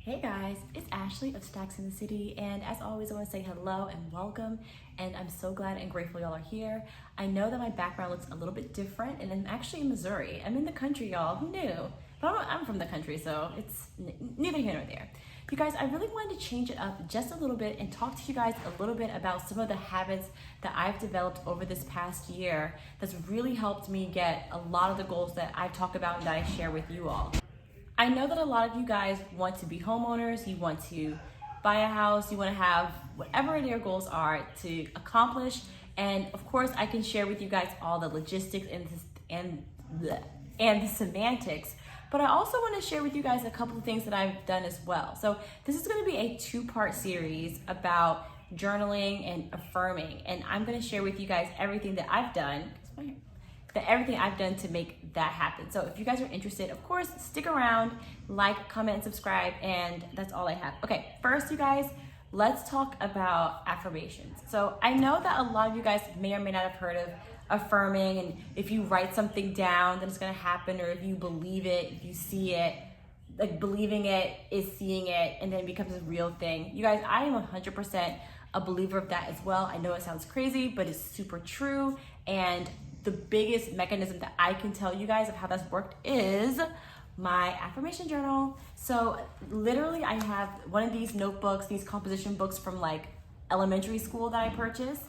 Hey guys, it's Ashley of Stacks in the City, and as always I want to say hello and welcome, and I'm so glad and grateful y'all are here. I know that my background looks a little bit different, and I'm actually in Missouri. I'm in the country, y'all. Who knew? But I'm from the country, so it's neither here nor there. You guys, I really wanted to change it up just a little bit and talk to you guys a little bit about some of the habits that I've developed over this past year that's really helped me get a lot of the goals that I talk about and that I share with you all. I know that a lot of you guys want to be homeowners, you want to buy a house, you want to have whatever your goals are to accomplish. And of course, I can share with you guys all the logistics and the semantics. But I also want to share with you guys a couple of things that I've done as well. So this is going to be a two-part series about journaling and affirming. And I'm going to share with you guys everything that I've done. Everything I've done to make that happen. So if you guys are interested, of course, stick around, like, comment, and subscribe, and that's all I have. Okay, first, you guys, let's talk about affirmations. So I know that a lot of you guys may or may not have heard of affirming, and if you write something down, then it's gonna happen, or if you believe it, if you see it, like believing it is seeing it, and then it becomes a real thing. You guys, I am 100% a believer of that as well. I know it sounds crazy, but it's super true, and the biggest mechanism that I can tell you guys of how that's worked is my affirmation journal. So literally I have one of these notebooks, these composition books from like elementary school that I purchased.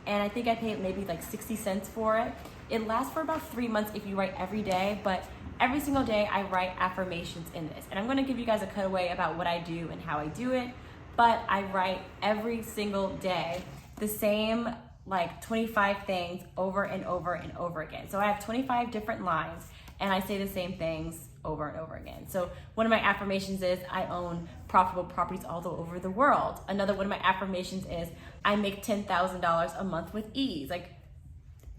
And I think I paid maybe like 60 cents for it. It lasts for about 3 months if you write every day, but every single day I write affirmations in this. And I'm gonna give you guys a cutaway about what I do and how I do it. But I write every single day the same like 25 things over and over and over again. So I have 25 different lines and I say the same things over and over again. So one of my affirmations is I own profitable properties all over the world. Another one of my affirmations is I make $10,000 a month with ease. Like,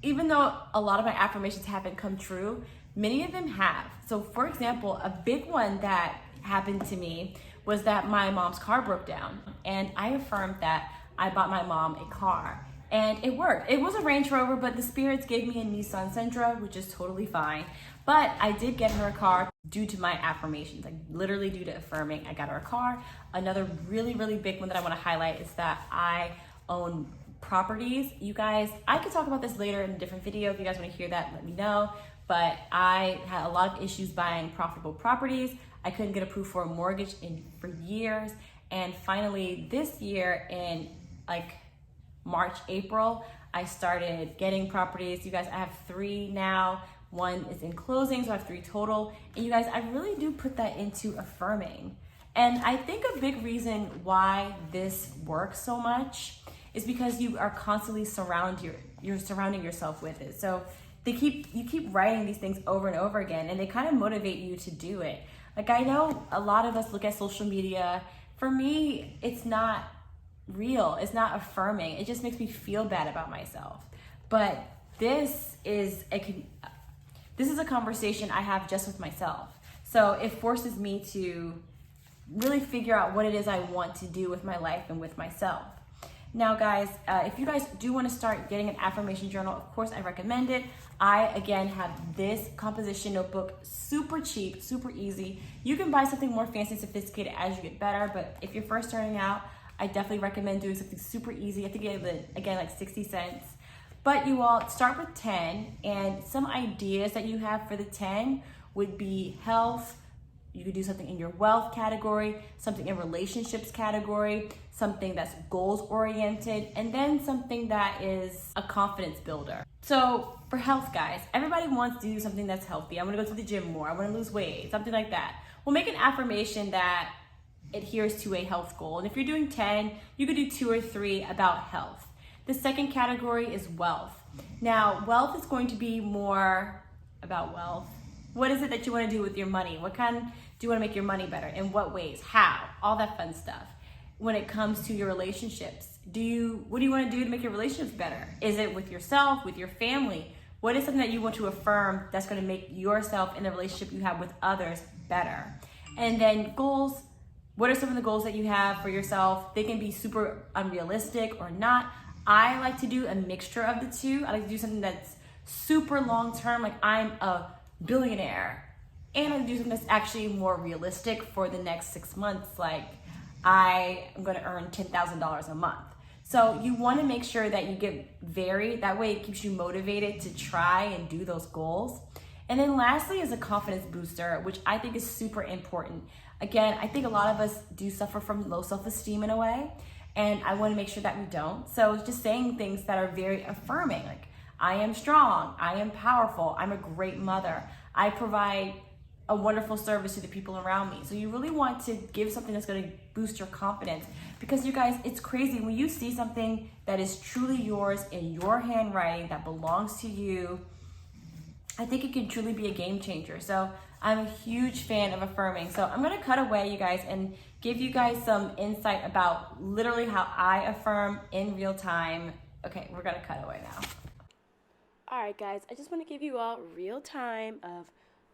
even though a lot of my affirmations haven't come true, many of them have. So for example, a big one that happened to me was that my mom's car broke down, and I affirmed that I bought my mom a car. And it worked. It was a Range Rover, but the spirits gave me a Nissan Sentra, which is totally fine. But I did get her a car due to my affirmations, like literally due to affirming. I got her a car. Another really, really big one that I want to highlight is that I own properties. You guys, I could talk about this later in a different video. If you guys want to hear that, let me know. But I had a lot of issues buying profitable properties. I couldn't get approved for a mortgage for years. And finally this year in like March, April, I started getting properties. You guys, I have 3 now. 1 is in closing, so I have 3 total. And you guys, I really do put that into affirming. And I think a big reason why this works so much is because you are constantly you're surrounding yourself with it. So you keep writing these things over and over again, and they kind of motivate you to do it. Like, I know a lot of us look at social media. For me, it's not real. It's not affirming. It just makes me feel bad about myself. But this is a conversation I have just with myself. So it forces me to really figure out what it is I want to do with my life and with myself. Now guys, if you guys do want to start getting an affirmation journal, of course I recommend it. I, again, have this composition notebook, super cheap, super easy. You can buy something more fancy and sophisticated as you get better, but if you're first starting out, I definitely recommend doing something super easy. I think it again, like 60 cents. But you all start with 10, and some ideas that you have for the 10 would be health. You could do something in your wealth category, something in relationships category, something that's goals oriented, and then something that is a confidence builder. So for health, guys, everybody wants to do something that's healthy. I want to go to the gym more. I want to lose weight, something like that. Well, make an affirmation that adheres to a health goal. And if you're doing 10, you could do 2 or 3 about health. The second category is wealth. Now, wealth is going to be more about wealth. What is it that you want to do with your money? What kind do you want to make your money better? In what ways? How? All that fun stuff. When it comes to your relationships, what do you want to do to make your relationships better? Is it with yourself, with your family? What is something that you want to affirm that's going to make yourself and the relationship you have with others better? And then goals. What are some of the goals that you have for yourself? They can be super unrealistic or not. I like to do a mixture of the two. I like to do something that's super long term, like I'm a billionaire and I do something that's actually more realistic for the next 6 months. Like I am going to earn $10,000 a month. So you want to make sure that you get varied. That way it keeps you motivated to try and do those goals. And then lastly is a confidence booster, which I think is super important. Again, I think a lot of us do suffer from low self-esteem in a way, and I want to make sure that we don't. So just saying things that are very affirming, like I am strong, I am powerful, I'm a great mother, I provide a wonderful service to the people around me. So you really want to give something that's going to boost your confidence, because you guys, it's crazy when you see something that is truly yours in your handwriting that belongs to you. I think it can truly be a game changer. So I'm a huge fan of affirming. So I'm gonna cut away, you guys, and give you guys some insight about literally how I affirm in real time. Okay, we're gonna cut away now. All right, guys, I just wanna give you all real time of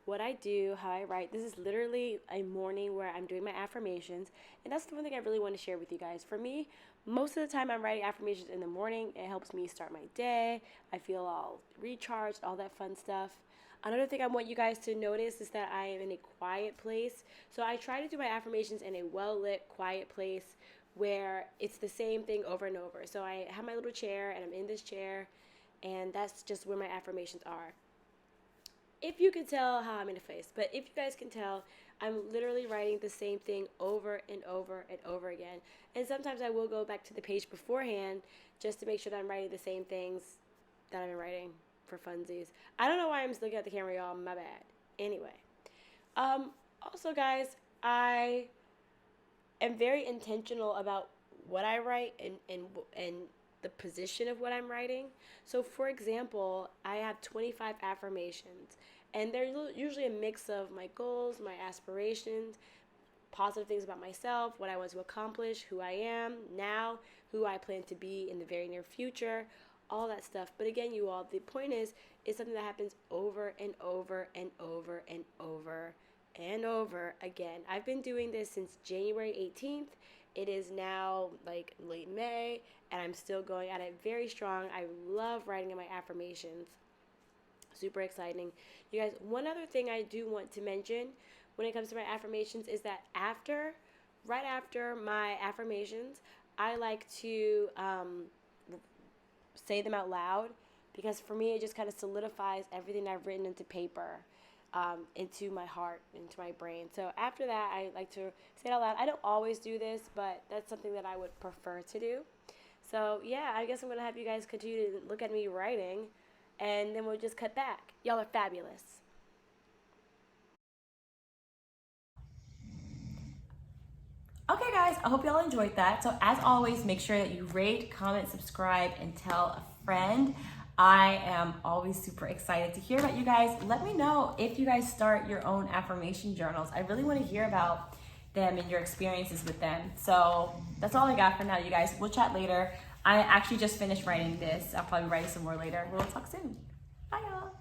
what I do, how I write. This is literally a morning where I'm doing my affirmations, and that's the one thing I really want to share with you guys. For me, most of the time I'm writing affirmations in the morning. It helps me start my day. I feel all recharged, all that fun stuff. Another thing I want you guys to notice is that I am in a quiet place. So I try to do my affirmations in a well-lit, quiet place where it's the same thing over and over. So I have my little chair, and I'm in this chair, and that's just where my affirmations are. If you can tell how I'm in a face, but if you guys can tell, I'm literally writing the same thing over and over and over again. And sometimes I will go back to the page beforehand just to make sure that I'm writing the same things that I've been writing for funsies. I don't know why I'm just looking at the camera, y'all. My bad. Anyway. Also, guys, I am very intentional about what I write and the position of what I'm writing. So, for example, I have 25 affirmations, and they're usually a mix of my goals, my aspirations, positive things about myself, what I want to accomplish, who I am now, who I plan to be in the very near future, all that stuff. But again, you all, the point is, it's something that happens over and over and over and over and over again. I've been doing this since January 18th. It is now like late May, and I'm still going at it very strong. I love writing in my affirmations. Super exciting. You guys, one other thing I do want to mention when it comes to my affirmations is that right after my affirmations, I like to say them out loud, because for me, it just kind of solidifies everything I've written into paper. Into my heart, into my brain. So after that, I like to say it out loud. I don't always do this, but that's something that I would prefer to do. So yeah, I guess I'm going to have you guys continue to look at me writing, and then we'll just cut back. Y'all are fabulous. Okay, guys, I hope y'all enjoyed that. So as always, make sure that you rate, comment, subscribe, and tell a friend. I am always super excited to hear about you guys. Let me know if you guys start your own affirmation journals. I really want to hear about them and your experiences with them. So that's all I got for now, you guys. We'll chat later. I actually just finished writing this. I'll probably write some more later. We'll talk soon. Bye, y'all.